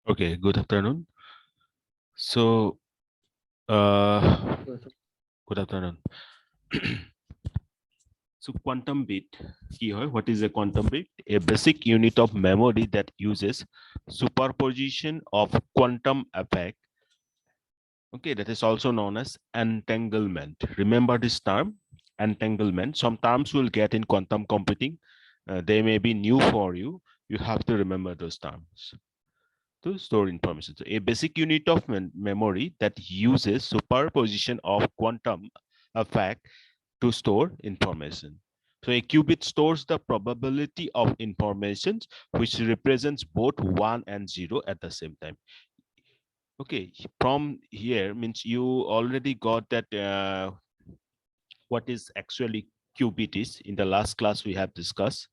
Okay, good afternoon. So, uh, good afternoon. So, quantum bit, what is a quantum bit? A basic unit of memory that uses superposition of quantum effect. Okay, that is also known as entanglement. Remember this term, entanglement. Some terms will get in quantum computing. They may be new for you. You have to remember those terms to store information. So a basic unit of memory that uses superposition of quantum effect to store information. So a qubit stores the probability of information which represents both 1 and 0 at the same time. Okay, from here means you already got that what is actually qubit is in the last class we have discussed,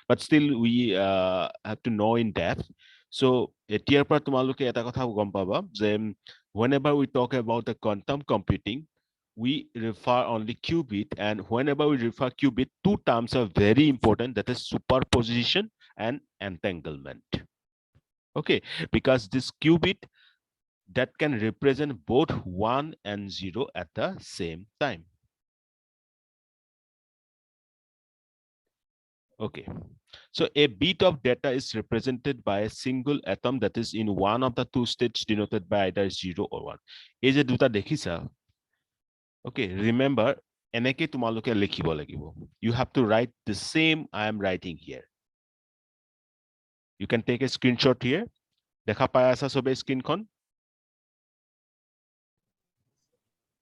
but still we have to know in depth. So এতিয়াৰ পৰা তোমালোকে এটা কথা গম পাবা যে whenever we talk about the quantum computing, we refer only qubit, and whenever we refer qubit, two terms are very important, that is superposition and entanglement. Okay, because this qubit that can represent both 1 and 0 at the same time. Okay, so a bit of data is represented by a single atom that is in one of the two states denoted by either 0 or 1. এই যে দুটা দেখিছা, okay, remember, এনেকে তোমালোকে লিখিব লাগিব. You have to write the same I am writing here. You can take a screenshot here. দেখা পাই আছা সবে স্ক্রিনখন?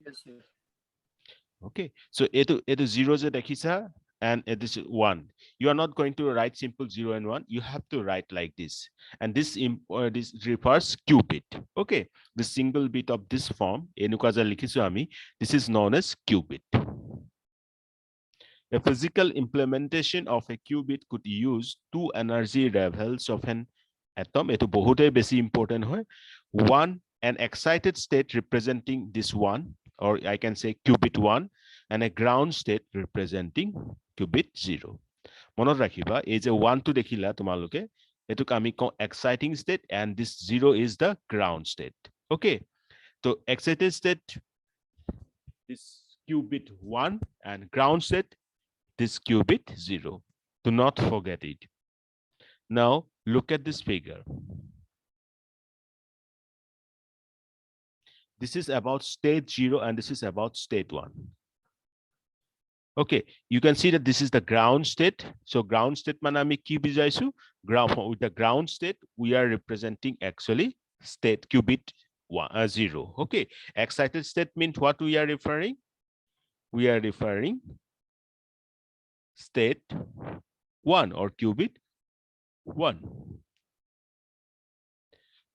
Yes, yes. Okay, so এটো 0 যে দেখিছা, and this is 1. You are not going to write simple 0 and 1. You have to write like this. And this refers qubit. Okay, the single bit of this form, this is known as qubit. A physical implementation of a qubit could use two energy levels of an atom. Eto বহুতে বেশি important হয়. One, an excited state representing this one, or I can say qubit 1, and a ground state representing qubit 0. মনত ৰাখিবা এই যে 1 টো দেখিলা তোমালোকে, এটোক আমি কওঁ exciting state, and this 0 is the ground state. Okay, so excited state, this qubit 1, and ground state, this qubit 0. Do not forget it. Now look at this figure. This is about state 0 and this is about state 1. Okay, you can see that this is the ground state. So ground state মানে আমি কি বুঝাইছো? With the ground state, we are representing actually state qubit 0. Okay, excited state means what we are referring? We are referring state 1 or qubit 1.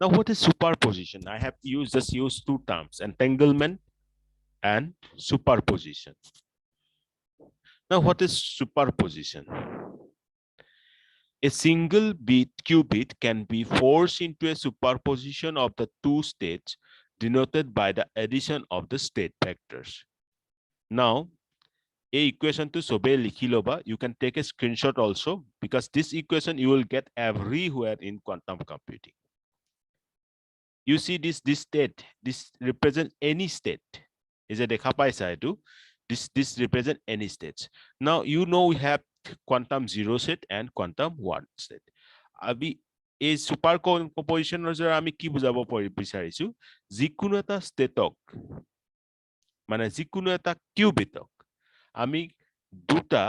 Now, what is superposition? I have just used two terms, entanglement and superposition. Now, what is superposition? A single bit qubit can be forced into a superposition of the two states denoted by the addition of the state vectors. Now, a equation to sobe likhiloba, you can take a screenshot also, because this equation you will get everywhere in quantum computing. You see this state, this represents any state. Is it dekha paisa etu? This represents any states. Now you know we have quantum 0 state and quantum 1 state. Abi এই super কম্পোজিশনৰ জৰিয়তে আমি কি বুজাব বিচাৰিছো? যিকোনো এটা ষ্টেটক মানে যিকোনো এটা কিউবিটক আমি দুটা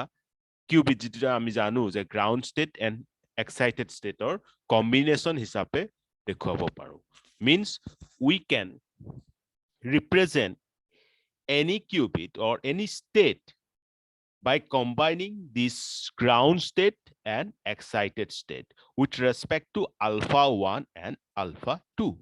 কিউবিট যেটা আমি জানো যে গ্ৰাউণ্ড ষ্টেট এণ্ড এক্সাইটেড ষ্টেটৰ কম্বিনেশ্যন হিচাপে দেখুৱাব পাৰো. Means we can represent any qubit or any state by combining this ground state and excited state with respect to alpha 1 and alpha 2.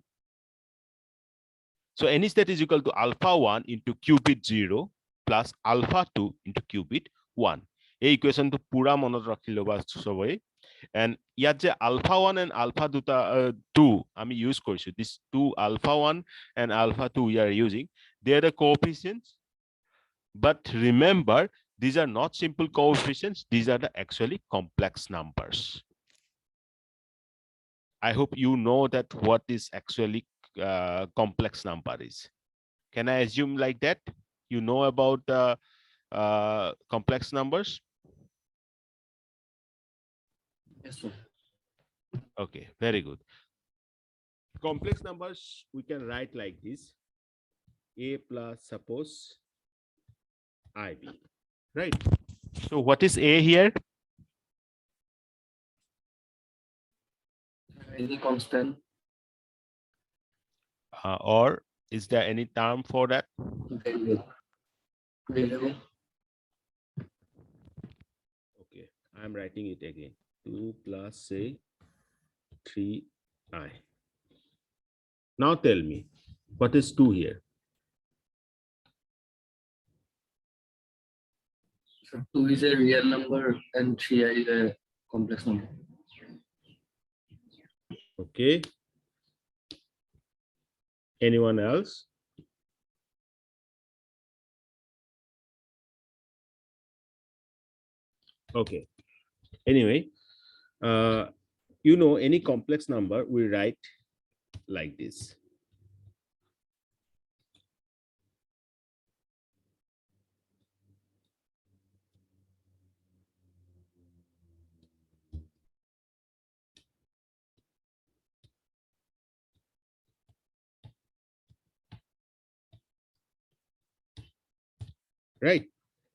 So any state is equal to alpha 1 into qubit 0 plus alpha 2 into qubit 1. এই ইকুৱেশ্যনটো পুৰা মনত ৰাখি ল'বা সবই. And ইয়াত যে alpha 1 and alpha 2 আমি use কৰিছো, this two alpha 1 and alpha 2 we are using, they are the coefficients. But remember, these are not simple coefficients, these are the actually complex numbers. I hope you know that what is actually complex number is. Can I assume like that? You know about complex numbers? Yes, sir. Okay, very good. Complex numbers we can write like this: a plus suppose ib, right? So what is a here? Any constant Or is there any term for that? variable. Variable. Okay, I'm writing it again. 2 plus say 3i. Now tell me, what is 2 here? So 2 is a real number and 3 is a complex number. Okay. Anyone else? Okay. Anyway, you know, any complex number we write like this. Right?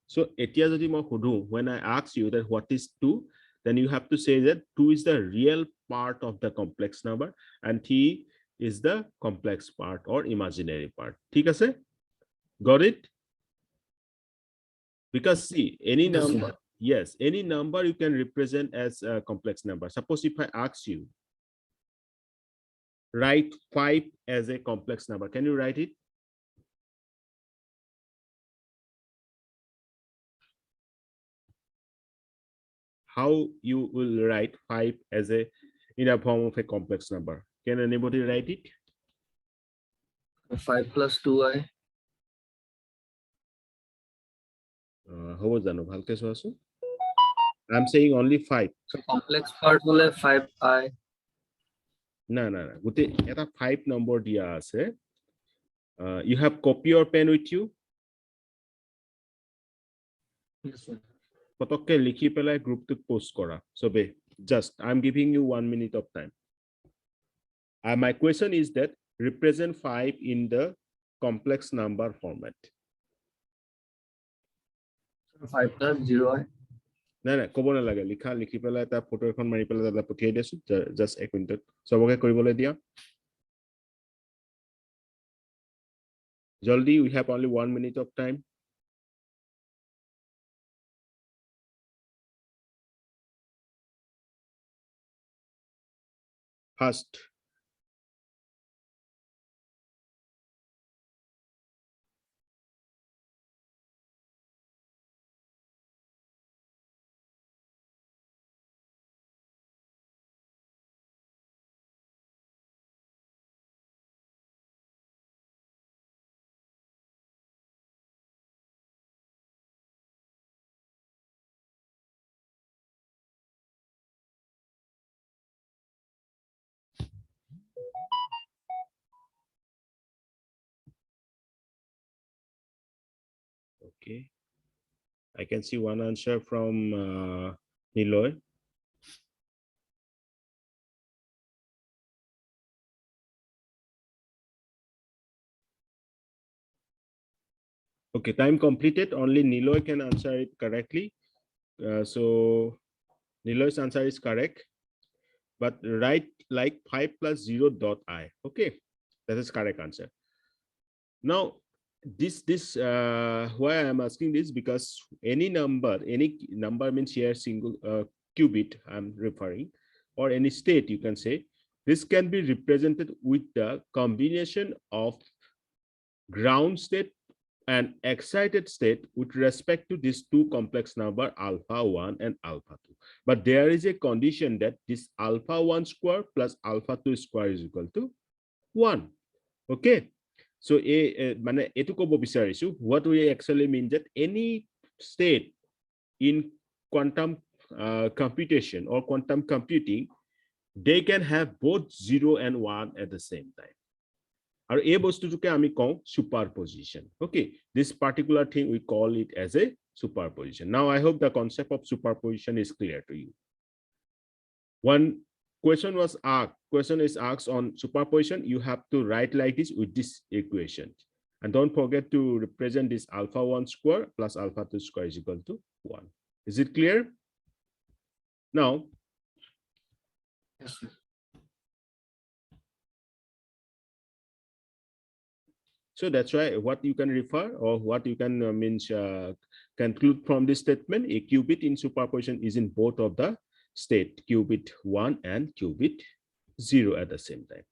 So etia jodi moi sudhu, when I ask you that what is 2, then you have to say that 2 is the real part of the complex number and 3 is the complex part or imaginary part. ঠিক আছে? Got it? Because see, any Yes, sir. number, yes, any number you can represent as a complex number. Suppose if I ask you, write 5 as a complex number, can you write it? How you will write 5 as a in a form of a complex number? Can anybody write it? 5 plus 2i. How was that? I'm saying only 5. So complex part will have 5i. No. Gute eta 5 number dia ase. You have copy or pen with you? Yes, sir. Patokke likhi pelai group to post kora. So be just I'm giving you 1 minute of time. My question is that represent 5 in the complex number format. So 5 plus 0i. নাই ক'ব নালাগে, লিখি পেলাই এটা photo এখন মাৰি পেলাই দাদা পঠিয়াই দিছো, জাষ্ট 1 মিনিটত সবকে কৰিবলৈ দিয়া জলদি. We have only 1 minute of time. First. Okay. I can see one answer from Niloy. Okay, time completed. Only Niloy can answer it correctly. So Niloy's answer is correct. But write like 5 plus 0 dot I. Okay, that is correct answer. Now, why I'm asking this, because any number means here single qubit I'm referring, or any state you can say, this can be represented with the combination of ground state and excited state with respect to these two complex number alpha 1 and alpha 2. But there is a condition that this alpha 1 square plus alpha 2 square is equal to 1. Okay. So what we actually mean that any state in quantum computation or quantum computing they can have both 0 and 1 at the same time. Or a bostuke ami kong superposition. Okay, this particular thing we call it as a superposition. Now I hope the concept of superposition is clear to you. One question is asked on superposition, you have to write like this with this equation. And don't forget to represent this alpha 1 square plus alpha 2 square is equal to 1. Is it clear? Now, Yes, sir. so that's why what you can refer or what you can conclude from this statement, a qubit in superposition is in both of the state, qubit 1 and qubit 0 at the same time.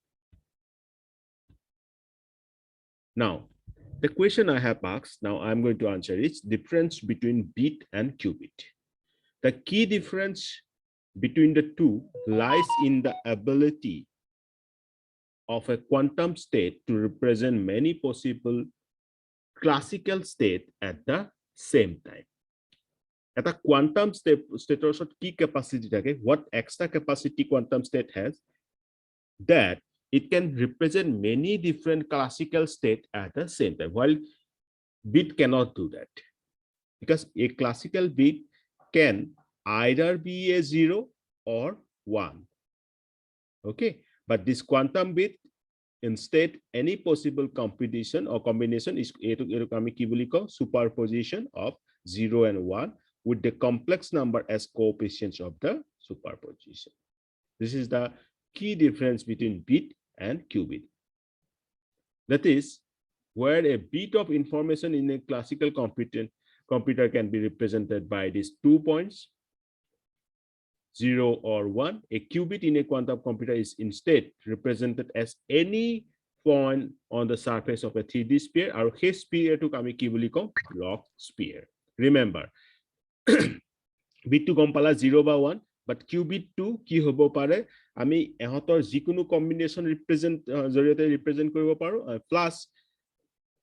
Now, the question I have asked, now I'm going to answer is difference between bit and qubit. The key difference between the two lies in the ability of a quantum state to represent many possible classical state at the same time. At a quantum state also key capacity, what extra capacity quantum state has, that it can represent many different classical state at the same time, while bit cannot do that. Because a classical bit can either be a 0 or 1. Okay, but this quantum bit, instead any possible competition or combination is superposition of 0 and 1 with the complex number as coefficients of the superposition. This is the key difference between bit and qubit. That is where a bit of information in a classical computer can be represented by these 2 points, 0 or 1. A qubit in a quantum computer is instead represented as any point on the surface of a 3D sphere, or his sphere to kami ki boli kom log sphere. Remember, bit to compala 0 বা 1, but qubit to ki hobo pare ami ehotor jikunu combination represent joriote represent koribo paro, plus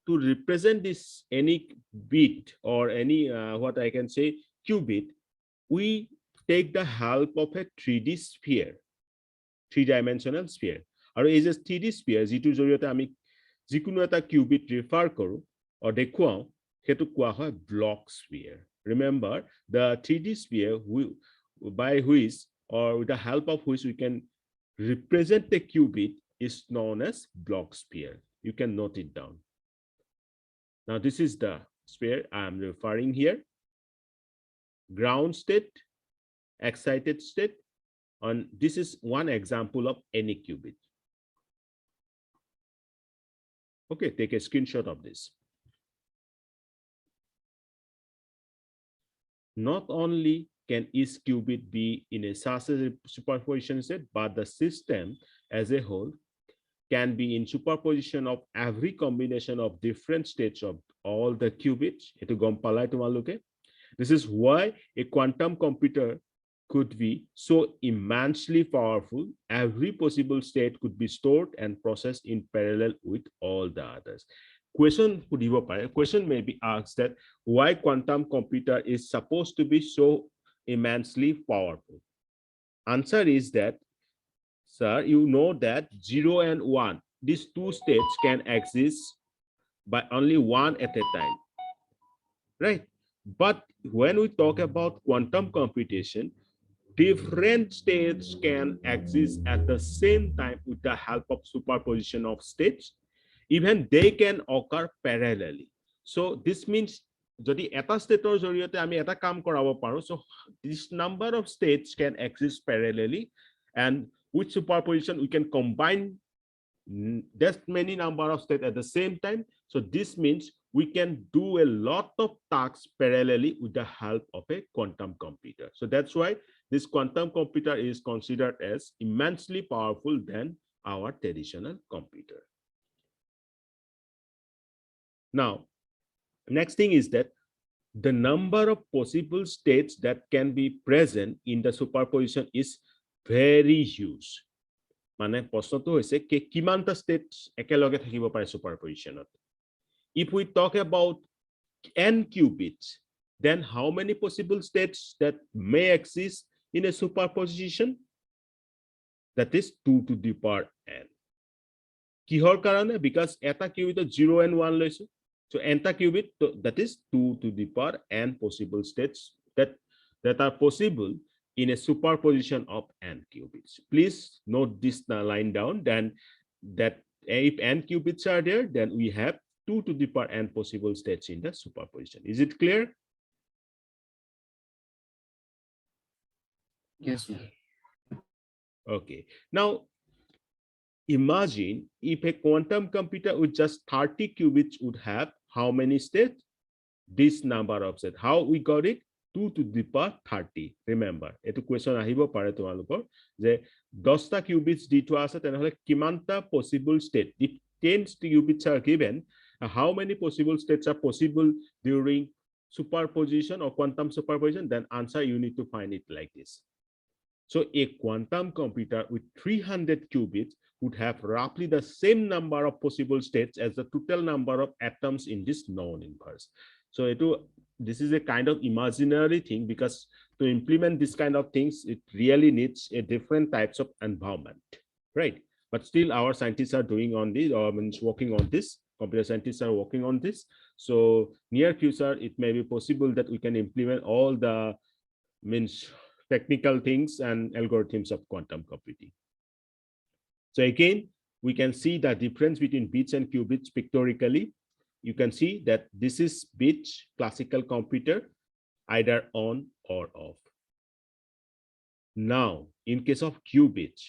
to represent this any bit or any what I can say qubit, we take the help of a 3D sphere, 3-dimensional sphere. Or is a 3D sphere, jitu joriote ami jikunu eta qubit refer koru or dekhuao, hetu koa hoy block sphere. Remember, the 3D sphere by which or with the help of which we can represent the qubit is known as block sphere. You can note it down. Now, this is the sphere I am referring here. Ground state, excited state, and this is one example of any qubit. Okay, take a screenshot of this. Not only can each qubit be in a such a superposition state, but the system as a whole can be in superposition of every combination of different states of all the qubits. This is why a quantum computer could be so immensely powerful. Every possible state could be stored and processed in parallel with all the others. Question may be asked that why quantum computer is supposed to be so immensely powerful. Answer is that, sir, you know that 0 and 1, these two states can exist by only one at a time, right? But when we talk about quantum computation, different states can exist at the same time with the help of superposition of states. Even they can occur parallelly. So this means jodi eta state or joriote ami eta kam korabo paru, so this number of states can exist parallelly, and with superposition we can combine that many number of states at the same time. So this means we can do a lot of tasks parallelly with the help of a quantum computer. So that's why this quantum computer is considered as immensely powerful than our traditional computer. Now, next thing is that the number of possible states that can be present in the superposition is very huge. মানে প্ৰশ্নটো হৈছে কি কিমানটা states একেলগে থাকিব পাৰে superpositionত. If we talk about n qubits, then how many possible states that may exist in a superposition? that is 2 to the power n. কিহৰ কাৰণে? Because এটা qubit 0 and 1 লৈছো. So eta qubit, that is 2 to the power n possible states that are possible in a superposition of n qubits. Please note this line down. Then that if n qubits are there, then we have 2 to the power n possible states in the superposition. Is it clear? Yes, sir. Okay. Now, imagine if a quantum computer with just 30 qubits would have how many states? This number of states. How we got it? 2 to the power 30. Remember, etu question ahibo pare tomalukor je 10 ta qubits di thua ase tenhole kimanta possible state. If 10 qubits are given, how many possible states are possible during superposition or quantum superposition? Then answer you need to find it like this. So a quantum computer with 300 qubits would have roughly the same number of possible states as the total number of atoms in this known universe. So this is a kind of imaginary thing, because to implement this kind of things, it really needs a different types of environment, right? But still our scientists are doing on this, or means working on this. Computer scientists are working on this. So near future, it may be possible that we can implement all the technical things and algorithms of quantum computing. So again, we can see the difference between bits and qubits pictorially. You can see that this is bit classical computer, either on or off. Now, in case of qubits,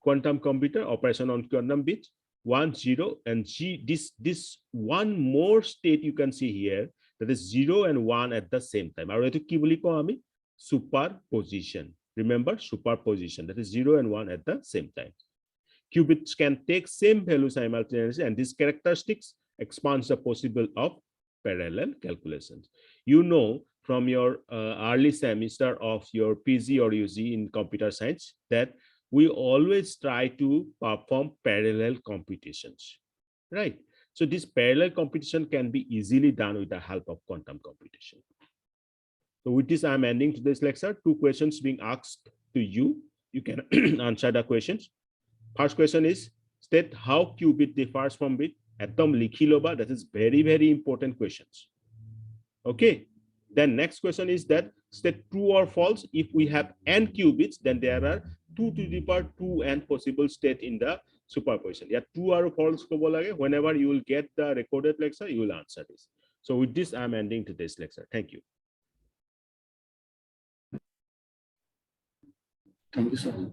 quantum computer operation on quantum bits, 1, 0, and this one more state you can see here, that is 0 and 1 at the same time. Aru etu ki boli ko ami? Superposition. Remember, superposition, that is 0 and 1 at the same time. Qubits can take same value simultaneously, and these characteristics expands the possible of parallel calculations. You know from your early semester of your PG or UG in computer science that we always try to perform parallel computations, right? So this parallel computation can be easily done with the help of quantum computation. So with this, I'm ending today's lecture. 2 questions being asked to you. You can answer the questions. First question is, state how qubit differs from bit. Atom likhiloba. That is very, very important questions. Okay. Then next question is that state true or false. If we have n qubits, then there are 2 to the power 2n possible state in the superposition. Yeah, true or false. Whenever you will get the recorded lecture, you will answer this. So with this, I'm ending today's lecture. Thank you. Thank you, sir.